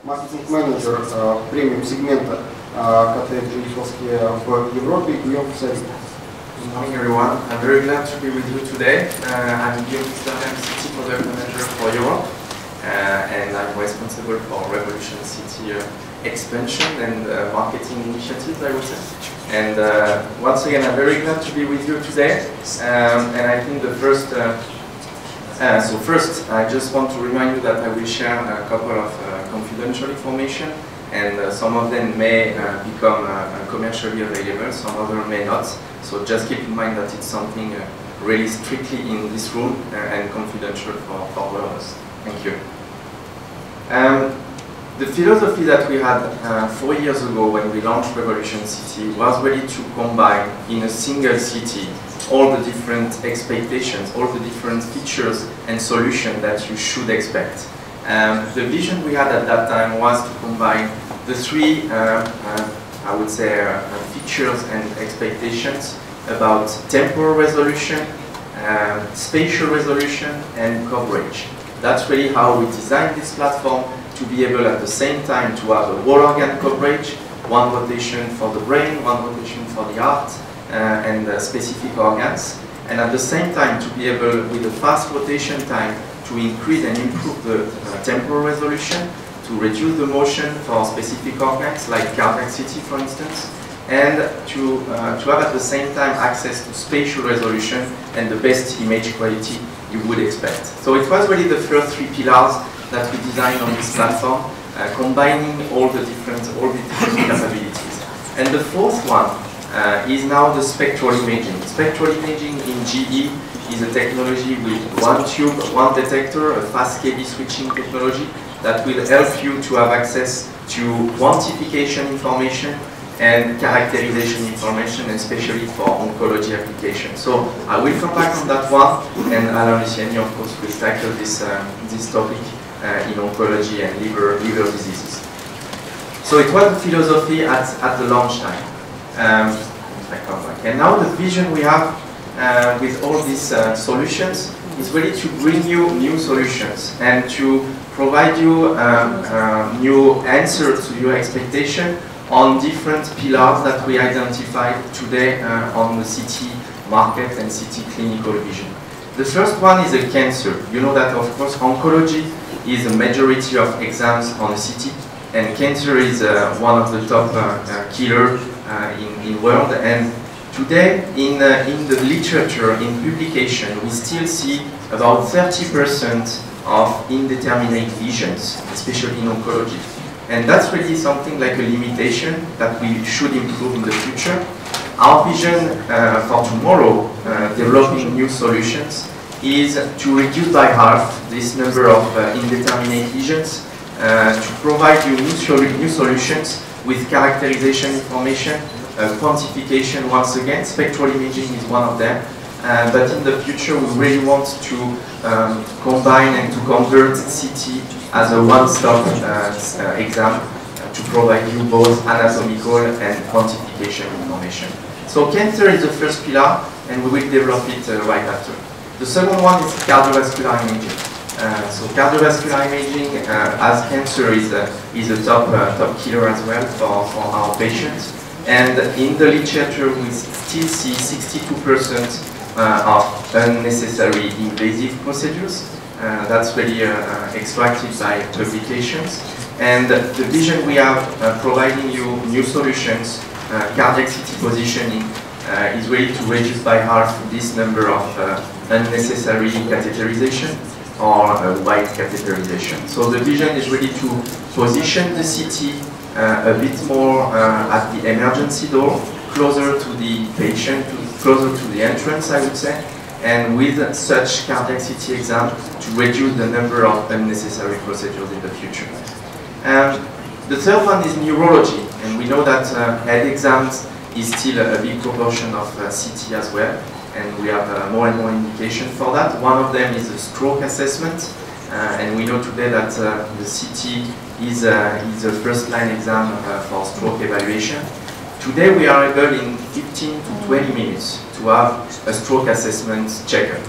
Маркетинг-менеджер премиум-сегмента коттеджи Eiffelsке в Европе и Guillaume Fissalis. Good morning everyone, I'm very glad to be with you today. I'm Guillaume Fissalis, City Product Manager for Europe, and I'm responsible for Revolution City expansion and marketing initiatives, I would say. And once again, I'm very glad to be with you today. And I think the first, first, I just want to remind you that I will share a couple of confidential information, and some of them may become commercially available, some other may not. So just keep in mind that it's something really strictly in this room and confidential for all of us. Thank you. The philosophy that we had 4 years ago when we launched Revolution City was really to combine in a single city all the different expectations, all the different features and solutions that you should expect. The vision we had at that time was to combine the three, I would say, features and expectations about temporal resolution, spatial resolution, and coverage. That's really how we designed this platform, to be able at the same time to have a whole organ coverage, one rotation for the brain, one rotation for the heart, and specific organs, and at the same time to be able, with a fast rotation time, to increase and improve the temporal resolution, to reduce the motion for specific organs, like cardiac CT for instance, and to have at the same time access to spatial resolution and the best image quality you would expect. So it was really the first three pillars that we designed on this platform, combining all the different capabilities. And the fourth one is now the spectral imaging. Spectral imaging in GE is a technology with one tube, one detector, a fast KB switching technology that will help you to have access to quantification information and characterization information, especially for oncology applications. So I will come back on that one, and Alain Luciani, of course, will tackle this topic in oncology and liver diseases. So it was the philosophy at the launch time. And now the vision we have with all these solutions is really to bring you new solutions and to provide you new answers to your expectation on different pillars that we identified today on the CT market and CT clinical vision. The first one is a cancer. You know that, of course, oncology is a majority of exams on a CT, and cancer is one of the top killers in world. And today, in the literature, in publication, we still see about 30% of indeterminate lesions, especially in oncology. And that's really something like a limitation that we should improve in the future. Our vision for tomorrow, developing new solutions, is to reduce by half this number of indeterminate lesions, to provide you new solutions with characterization information, quantification once again. Spectral imaging is one of them. But in the future, we really want to combine and to convert CT as a one-stop exam to provide you both anatomical and quantification information. So cancer is the first pillar, and we will develop it right after. The second one is cardiovascular imaging. So cardiovascular imaging, as cancer is a top killer as well for our patients. And in the literature, we still see 62% of unnecessary invasive procedures. That's really extracted by publications. And the vision we have providing you new solutions, cardiac CT positioning, is really to reduce by half this number of unnecessary catheterization or wide catheterization. So the vision is really to position the CT a bit more at the emergency door, closer to the patient, closer to the entrance, I would say, and with such cardiac CT exam to reduce the number of unnecessary procedures in the future. The third one is neurology, and we know that head exams is still a big proportion of CT as well, and we have more and more indication for that. One of them is the stroke assessment, and we know today that the CT is a first-line exam for stroke evaluation. Today we are able in 15 to 20 minutes to have a stroke assessment checkup,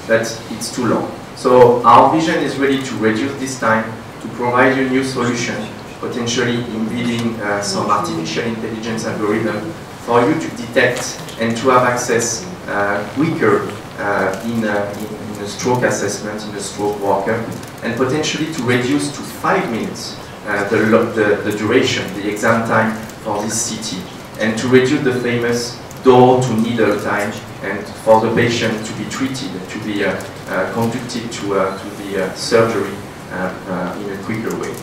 but it's too long. So our vision is really to reduce this time to provide you new solutions, potentially embedding some artificial intelligence algorithm for you to detect and to have access quicker in a stroke assessment, in a stroke workup, and potentially to reduce to 5 minutes the duration, the exam time for this CT, and to reduce the famous door to needle time, and for the patient to be treated, to be conducted to the surgery in a quicker way.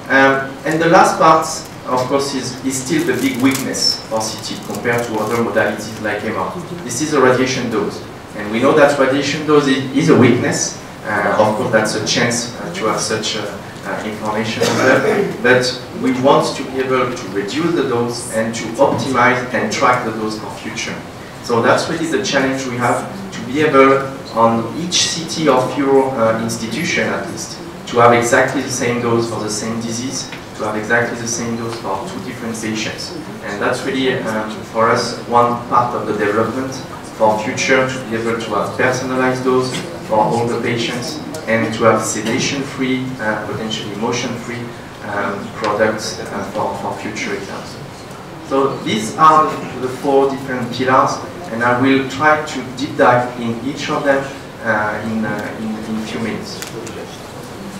And the last part, of course, is still the big weakness for CT compared to other modalities like MR. This is a radiation dose. And we know that radiation dose is a weakness. Of course, that's a chance to have such information on that. But we want to be able to reduce the dose and to optimize and track the dose for future. So that's really the challenge we have, to be able, on each CT of your institution at least, to have exactly the same dose for the same disease, to have exactly the same dose for 2 different patients. And that's really, for us, one part of the development for future, to be able to have personalized dose for all the patients and to have sedation-free, potentially motion-free products for future exams. So these are the 4 different pillars, and I will try to deep dive in each of them in a few minutes.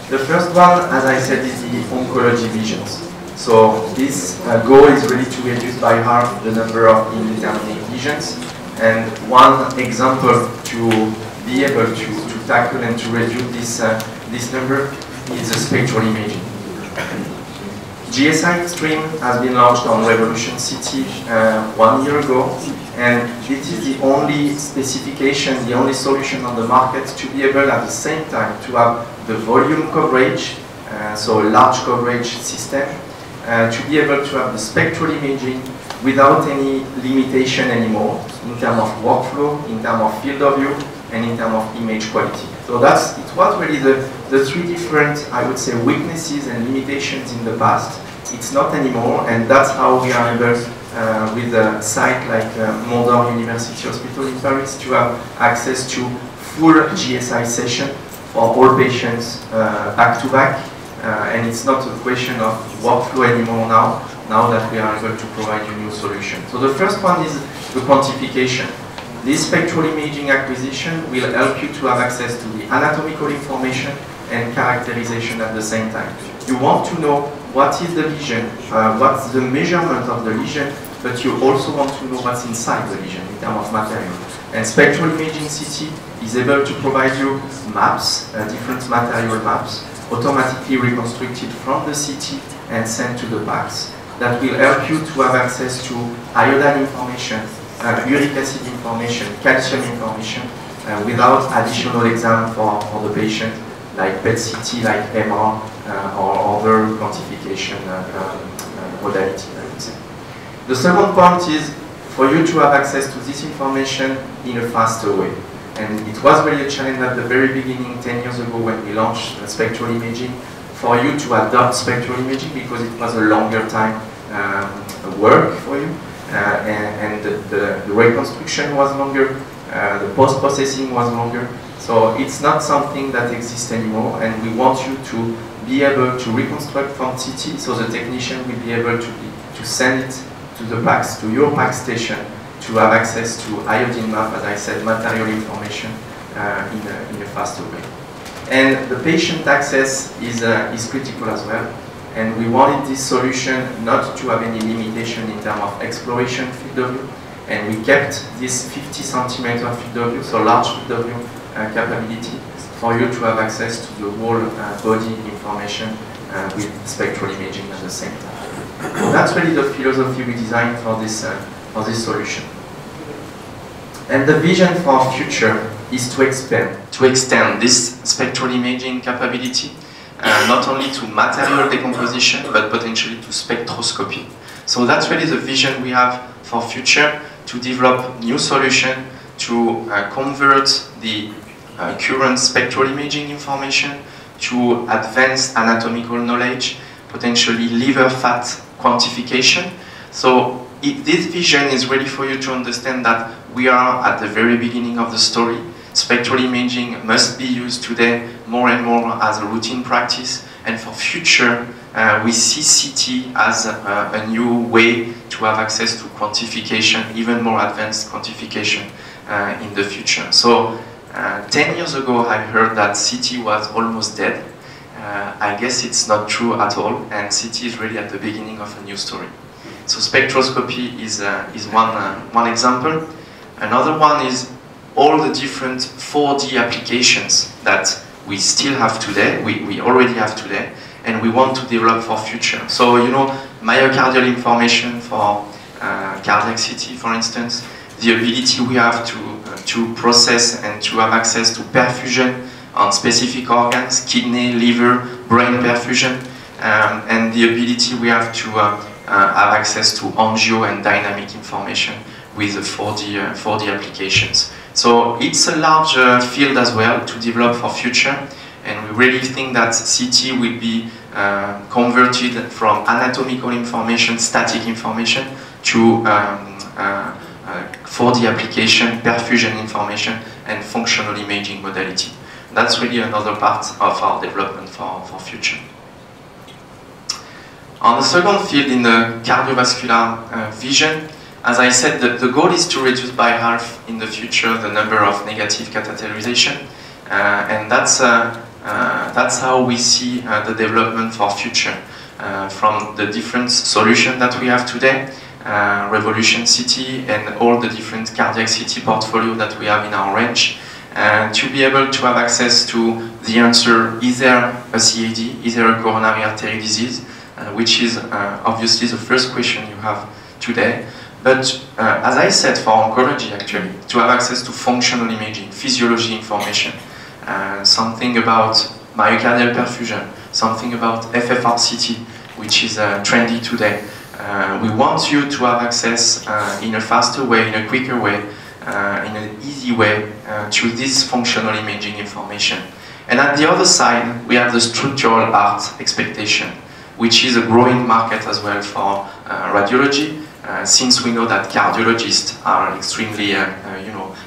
The first one, as I said, is the oncology visions. So this goal is really to reduce by half the number of indeterminate lesions. And one example to be able to tackle and to reduce this number is the spectral imaging. GSI Extreme has been launched on Revolution CT 1 year ago, and this is the only specification, the only solution on the market to be able at the same time to have the volume coverage, so a large coverage system, to be able to have the spectral imaging without any limitation anymore in terms of workflow, in terms of field of view, and in terms of image quality. So it was really the 3 different, I would say, weaknesses and limitations in the past. It's not anymore, and that's how we are able, with a site like Mondor University Hospital in Paris, to have access to full GSI session for all patients back to back. And it's not a question of workflow anymore now that we are able to provide you new solution. So the first one is the quantification. This spectral imaging acquisition will help you to have access to the anatomical information and characterization at the same time. You want to know what is the lesion, what's the measurement of the lesion, but you also want to know what's inside the lesion in terms of material. And spectral imaging CT is able to provide you maps, different material maps, automatically reconstructed from the CT and sent to the PACS. That will help you to have access to iodine information, uric acid information, calcium information, without additional exam for the patient, like PET-CT, like MR, or other quantification modality, I would say. The second point is for you to have access to this information in a faster way. And it was really a challenge at the very beginning, 10 years ago, when we launched spectral imaging, for you to adopt spectral imaging, because it was a longer time work for you, and the reconstruction was longer, the post-processing was longer. So it's not something that exists anymore, and we want you to be able to reconstruct from CT, so the technician will be able to send it to the PACS, to your PACS station, to have access to iodine map, as I said, material information in a faster way. And the patient access is critical as well. And we wanted this solution not to have any limitation in terms of exploration field of view. And we kept this 50 centimeter field of view, so large field of view capability, for you to have access to the whole body information with spectral imaging at the same time. So that's really the philosophy we designed for this solution. And the vision for future is to extend this spectral imaging capability not only to material decomposition, but potentially to spectroscopy. So that's really the vision we have for future, to develop new solution to convert the current spectral imaging information to advanced anatomical knowledge, potentially liver fat quantification. So this vision is really for you to understand that we are at the very beginning of the story. spectral imaging must be used today more and more as a routine practice, and for future, we see CT as a new way to have access to quantification, even more advanced quantification in the future. So 10 years ago, I heard that CT was almost dead. I guess it's not true at all, and CT is really at the beginning of a new story. So spectroscopy is one example. Another one is all the different 4D applications that we still have today, we already have today, and we want to develop for future. So, you know, myocardial information for cardiac CT, for instance, the ability we have to process and to have access to perfusion on specific organs, kidney, liver, brain perfusion, and the ability we have to have access to angio and dynamic information with the 4D applications. So it's a large field as well to develop for future, and we really think that CT will be converted from anatomical information, static information, to 4D application, perfusion information, and functional imaging modality. That's really another part of our development for future. On the second field, in the cardiovascular vision, as I said, the goal is to reduce by half in the future the number of negative catheterization, and that's how we see the development for future from the different solutions that we have today, Revolution CT and all the different cardiac CT portfolio that we have in our range, to be able to have access to the answer, is there a CAD, is there a coronary artery disease, which is obviously the first question you have today. But as I said, for oncology actually, to have access to functional imaging, physiology information, something about myocardial perfusion, something about FFRCT, which is trendy today. We want you to have access in a faster way, in a quicker way, in an easy way to this functional imaging information. And at the other side, we have the structural heart expectation, which is a growing market as well for radiology, since we know that cardiologists are extremely,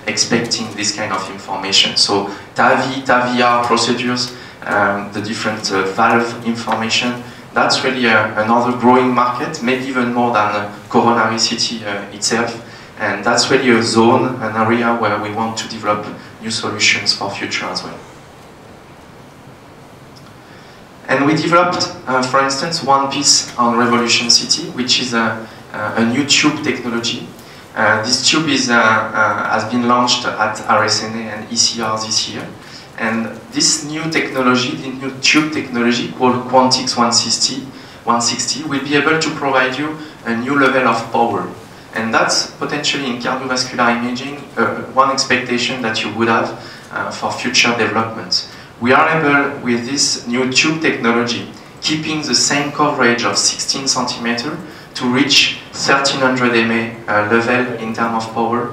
expecting this kind of information. So TAVI, TAVIR procedures, the different valve information, that's really another growing market, maybe even more than coronary CT itself. And that's really a zone, an area where we want to develop new solutions for future as well. And we developed, for instance, one piece on Revolution CT, which is a new tube technology. This tube has been launched at RSNA and ECR this year. And this new technology, the new tube technology called Quantix 160, will be able to provide you a new level of power. And that's potentially in cardiovascular imaging one expectation that you would have for future development. We are able, with this new tube technology, keeping the same coverage of 16 centimeters to reach 1300 mA level in terms of power,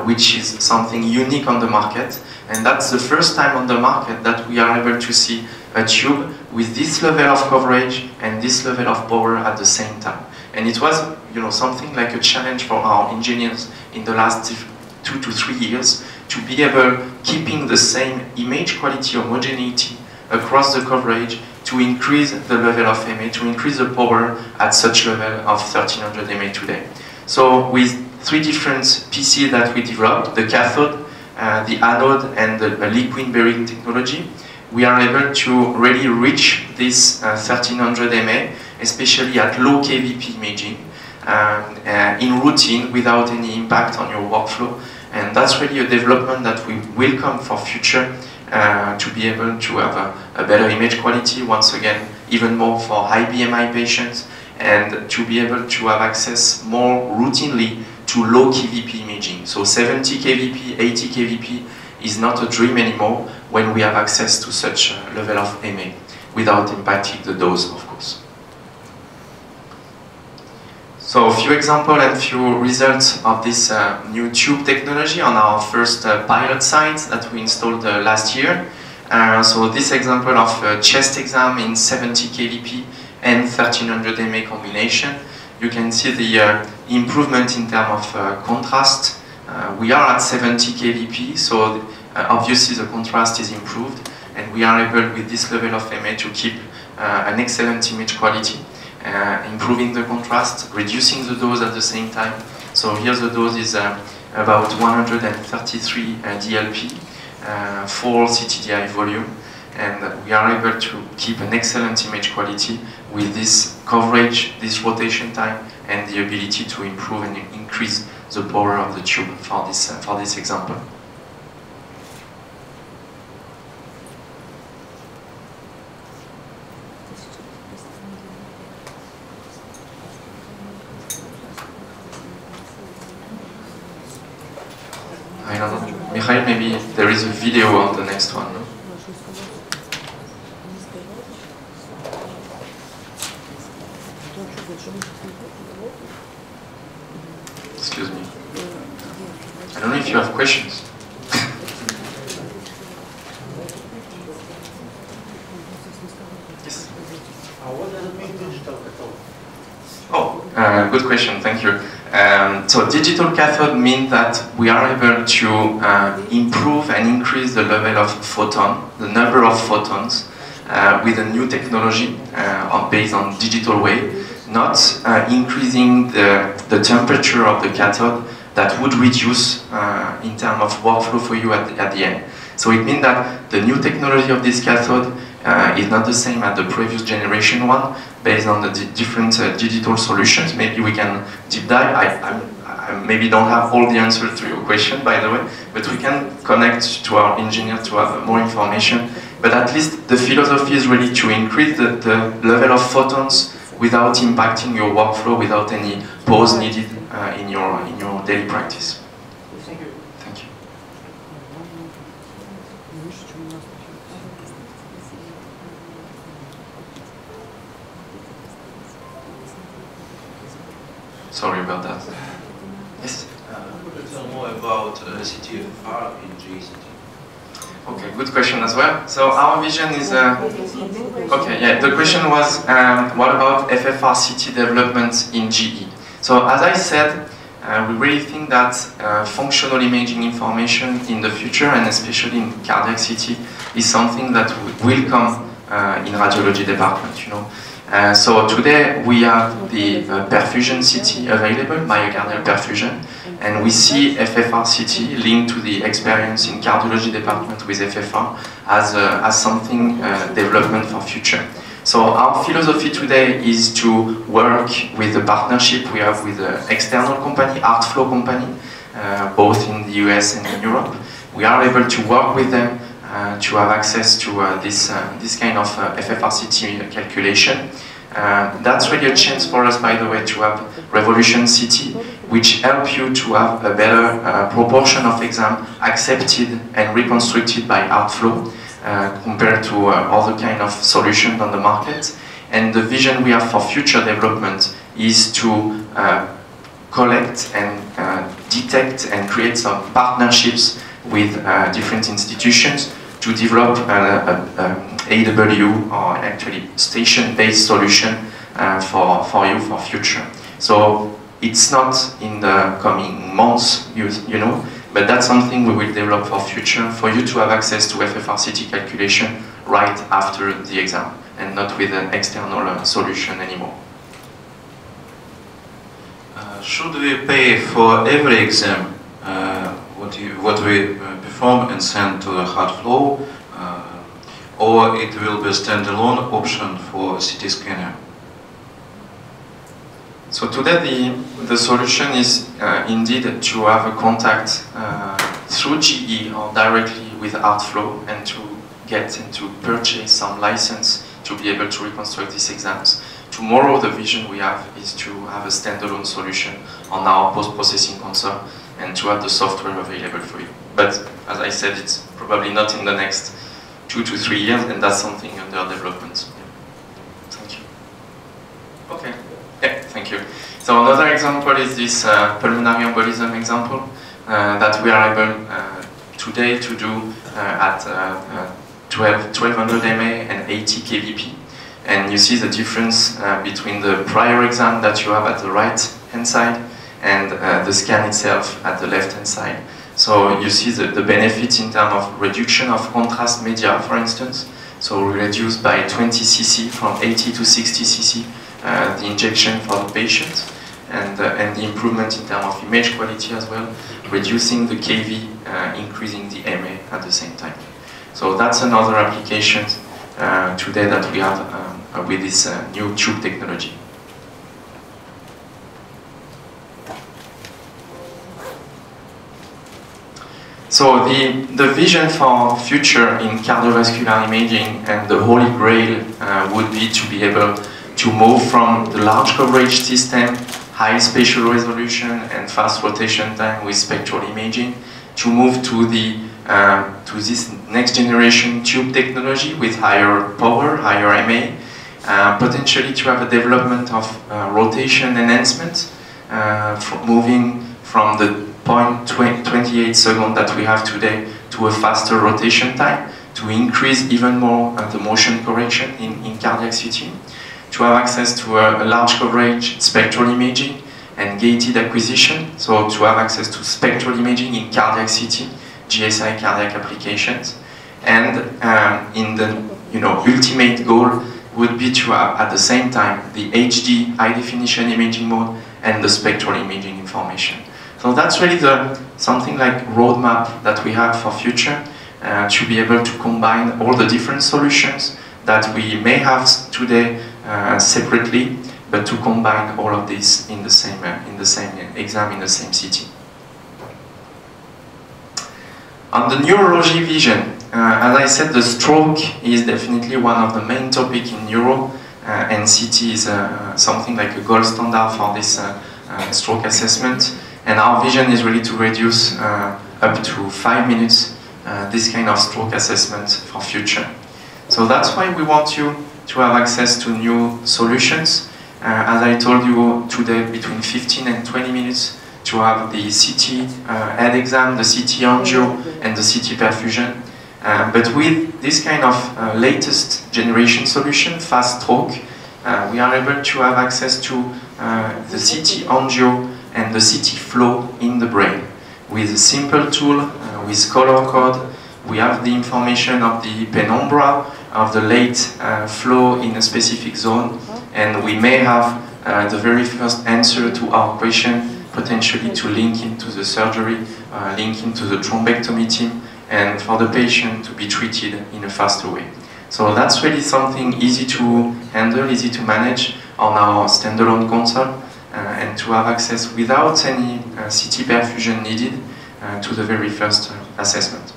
which is something unique on the market. And that's the first time on the market that we are able to see a tube with this level of coverage and this level of power at the same time. And it was, something like a challenge for our engineers in the last 2 to 3 years to be able, keeping the same image quality homogeneity across the coverage, to increase the level of MA, to increase the power at such level of 1300 MA today. So with 3 different PCs that we developed, the cathode, the anode, and the liquid bearing technology, we are able to really reach this 1300 MA, especially at low kVp imaging, in routine without any impact on your workflow. And that's really a development that we welcome for future, to be able to have a better image quality, once again, even more for high BMI patients, and to be able to have access more routinely to low kVp imaging. So 70 kVp, 80 kVp is not a dream anymore when we have access to such a level of MA, without impacting the dose, of course. So a few examples and few results of this new tube technology on our first pilot sites that we installed last year. So this example of chest exam in 70 kVp and 1300 MA combination. You can see the improvement in terms of contrast, We are at 70 kVp, so obviously the contrast is improved, and we are able with this level of MA to keep an excellent image quality, improving the contrast, reducing the dose at the same time. So here the dose is about 133 DLP for CTDI volume, and we are able to keep an excellent image quality with this coverage, this rotation time, and the ability to improve and increase the power of the tube for this example. I don't know. Michael, maybe there is a video on the next one, no? Excuse me. I don't know if you have questions. Yes? What does it mean, digital cathode? Oh, good question, thank you. So digital cathode means that we are able to improve and increase the level of photon, the number of photons, with a new technology based on digital way, not increasing the temperature of the cathode that would reduce in terms of workflow for you at the end. So it means that the new technology of this cathode is not the same as the previous generation one, based on the different digital solutions. Maybe we can deep dive. I maybe don't have all the answers to your question, by the way, but we can connect to our engineer to have more information. But at least the philosophy is really to increase the level of photons without impacting your workflow, without any pause needed in your daily practice. Thank you. Thank you. Sorry about that. Yes? Could you tell more about CTFR in GCT? Okay, good question as well. So our vision is, okay, yeah, the question was, what about FFRCT development in GE? So as I said, we really think that functional imaging information in the future, and especially in cardiac CT, is something that will come in radiology department, you know. So today we have the perfusion CT available, myocardial perfusion, and we see FFR CT linked to the experience in cardiology department with FFR as something development for future. So our philosophy today is to work with the partnership we have with the external company, ArtFlow company, both in the US and in Europe. We are able to work with them to have access to this kind of FFRCT calculation. That's really a chance for us, by the way, to have Revolution CT, which help you to have a better proportion of exam accepted and reconstructed by ArtFlow compared to other kind of solutions on the market. And the vision we have for future development is to collect and detect and create some partnerships with different institutions to develop AW, or actually station-based solution for you for future. So it's not in the coming months, you know, but that's something we will develop for future, for you to have access to FFRCT calculation right after the exam, and not with an external solution anymore. Should we pay for every exam what we perform and send to the HeartFlow, or it will be a standalone option for CT scanner? So today the solution is indeed to have a contact through GE or directly with HeartFlow, and to get and to purchase some license to be able to reconstruct these exams. Tomorrow the vision we have is to have a standalone solution on our post-processing console and to have the software available for you. But as I said, it's probably not in the next 2 to 3 years, and that's something under development. Yeah. Thank you. Okay. Yeah, thank you. So another example is this pulmonary embolism example that we are able today to do at 1200 mA and 80 kVp. And you see the difference between the prior exam that you have at the right hand side and the scan itself at the left-hand side. So you see the benefits in terms of reduction of contrast media, for instance. So we reduce by 20 cc from 80 to 60 cc the injection for the patient, and the improvement in terms of image quality as well, reducing the KV, increasing the MA at the same time. So that's another application today that we have with this new tube technology. So the vision for future in cardiovascular imaging and the holy grail would be to be able to move from the large coverage system, high spatial resolution and fast rotation time with spectral imaging, to move to this next generation tube technology with higher power, higher MA, potentially to have a development of rotation enhancement, moving from the 0.28 seconds that we have today to a faster rotation time, to increase even more the motion correction in cardiac CT, to have access to a large coverage spectral imaging and gated acquisition, so to have access to spectral imaging in cardiac CT, GSI cardiac applications, and in the ultimate goal would be to have at the same time the HD high definition imaging mode and the spectral imaging information. So that's really something like roadmap that we have for future, to be able to combine all the different solutions that we may have today separately, but to combine all of this in the same exam, in the same CT. On the neurology vision, as I said, the stroke is definitely one of the main topics in neuro, and CT is something like a gold standard for this stroke assessment. And our vision is really to reduce up to 5 minutes this kind of stroke assessment for future. So that's why we want you to have access to new solutions. As I told you today, between 15 and 20 minutes to have the CT head exam, the CT angio, and the CT perfusion. But with this kind of latest generation solution, fast stroke, we are able to have access to the CT angio and the CT flow in the brain. With a simple tool, with color code, we have the information of the penumbra, of the late flow in a specific zone, and we may have the very first answer to our question, potentially to link into the surgery, link into the thrombectomy team, and for the patient to be treated in a faster way. So that's really something easy to handle, easy to manage on our standalone console, and to have access without any CT perfusion needed to the very first assessment.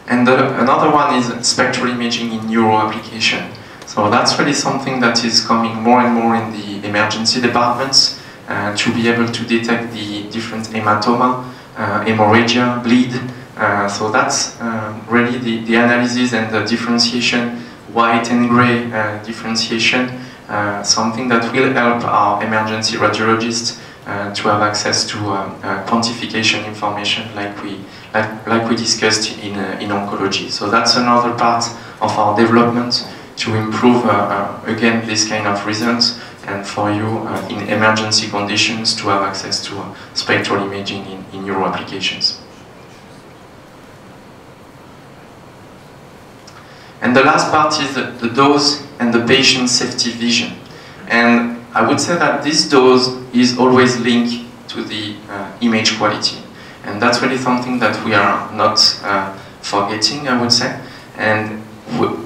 And another one is spectral imaging in neuro application. So that's really something that is coming more and more in the emergency departments, to be able to detect the different hematoma, hemorrhagia, bleed. So that's really the analysis and the differentiation, white and gray differentiation, something that will help our emergency radiologists to have access to quantification information like we discussed in oncology. So that's another part of our development to improve again this kind of results, and for you in emergency conditions to have access to spectral imaging in neuro applications. And the last part is the dose and the patient safety vision. And I would say that this dose is always linked to the image quality. And that's really something that we are not forgetting, I would say. And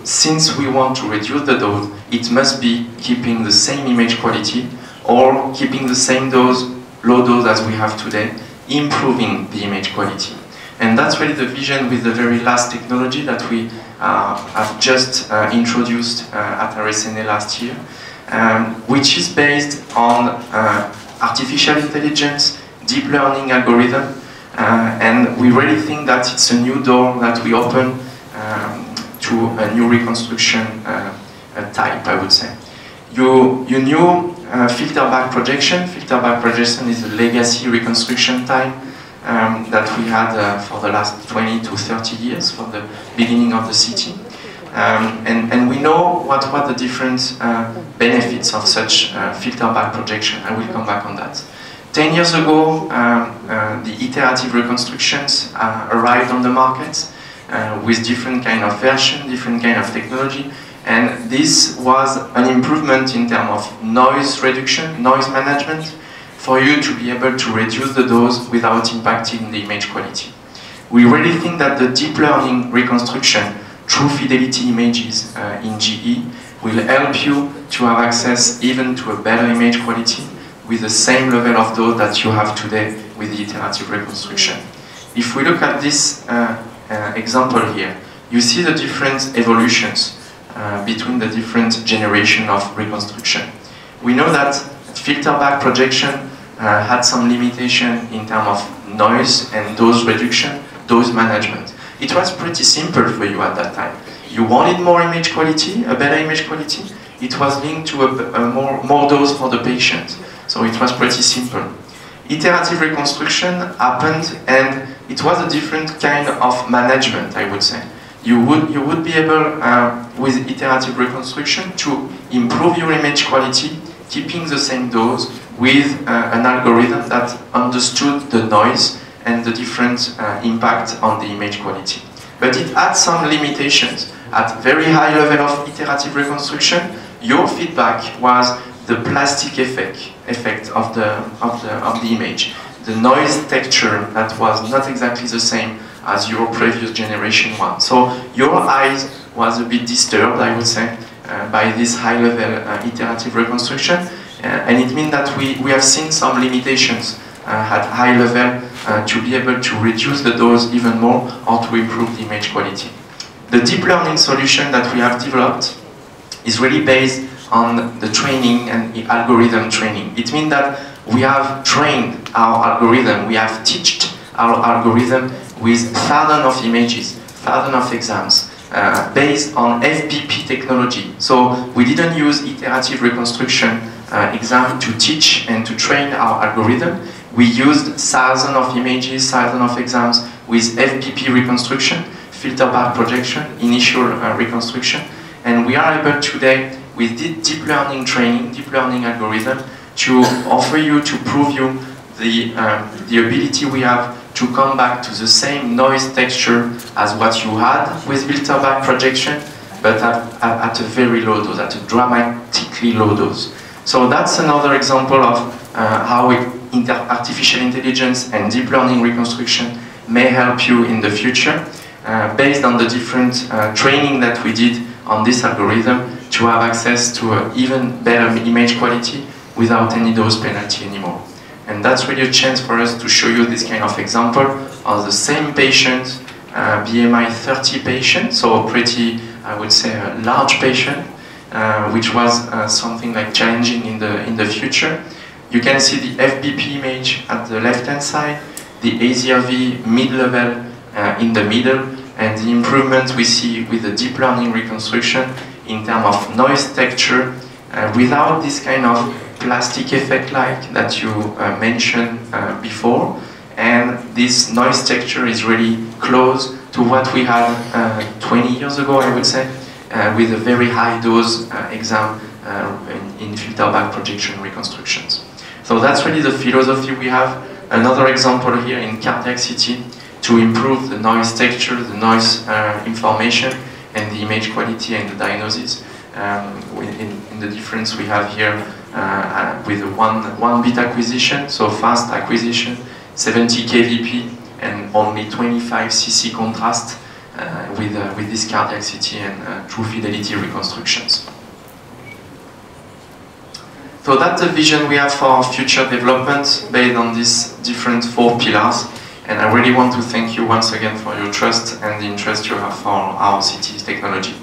since we want to reduce the dose, it must be keeping the same image quality or keeping the same dose, low dose as we have today, improving the image quality. And that's really the vision with the very last technology that we have just introduced at RSNA last year, which is based on artificial intelligence, deep learning algorithm, and we really think that it's a new door that we open to a new reconstruction type, I would say. You knew filter back projection. Filter back projection is a legacy reconstruction time that we had for the last 20 to 30 years, from the beginning of the CT. And we know what the different benefits of such filter back projection. I will come back on that. 10 years ago, the iterative reconstructions arrived on the market with different kind of version, different kind of technology, and this was an improvement in terms of noise reduction, noise management, for you to be able to reduce the dose without impacting the image quality. We really think that the deep learning reconstruction true fidelity images in GE will help you to have access even to a better image quality with the same level of dose that you have today with the iterative reconstruction. If we look at this example here, you see the different evolutions between the different generation of reconstruction. We know that filter back projection had some limitation in terms of noise and dose reduction, dose management. It was pretty simple for you at that time. You wanted more image quality, a better image quality. It was linked to more dose for the patient. So it was pretty simple. Iterative reconstruction happened, and it was a different kind of management, I would say. You would be able, with iterative reconstruction, to improve your image quality, keeping the same dose with an algorithm that understood the noise and the different impact on the image quality. But it had some limitations. At very high level of iterative reconstruction, your feedback was the plastic effect of the image. The noise texture that was not exactly the same as your previous generation one. So your eyes was a bit disturbed, I would say, by this high level iterative reconstruction. And it means that we have seen some limitations at high level to be able to reduce the dose even more or to improve the image quality. The deep learning solution that we have developed is really based on the training and the algorithm training. It means that we have trained our algorithm, we have taught our algorithm with thousands of images, thousands of exams, based on FBP technology. So we didn't use iterative reconstruction exam to teach and to train our algorithm. We used thousands of images, thousands of exams with FBP reconstruction, filter back projection, initial reconstruction, and we are able today with deep learning training, deep learning algorithm, to offer you, to prove you the ability we have to come back to the same noise texture as what you had with filter back projection, but at a very low dose, at a dramatically low dose. So that's another example of how artificial intelligence and deep learning reconstruction may help you in the future, based on the different training that we did on this algorithm to have access to an even better image quality without any dose penalty anymore. And that's really a chance for us to show you this kind of example of the same patient, BMI 30 patient, so pretty, I would say, a large patient, which was something like challenging in the future. You can see the FBP image at the left-hand side, the AZRV mid-level in the middle, and the improvement we see with the deep learning reconstruction in terms of noise texture, without this kind of plastic effect like that you mentioned before. And this noise texture is really close to what we had 20 years ago, I would say, with a very high dose exam in filter back projection reconstructions. So that's really the philosophy we have. Another example here in cardiac CT to improve the noise texture, the noise information, and the image quality and the diagnosis. In the difference we have here with one bit acquisition, so fast acquisition, 70 kVp and only 25 cc contrast with this cardiac CT and true fidelity reconstructions. So that's the vision we have for our future development based on these different 4 pillars. And I really want to thank you once again for your trust and the interest you have for our CT technology.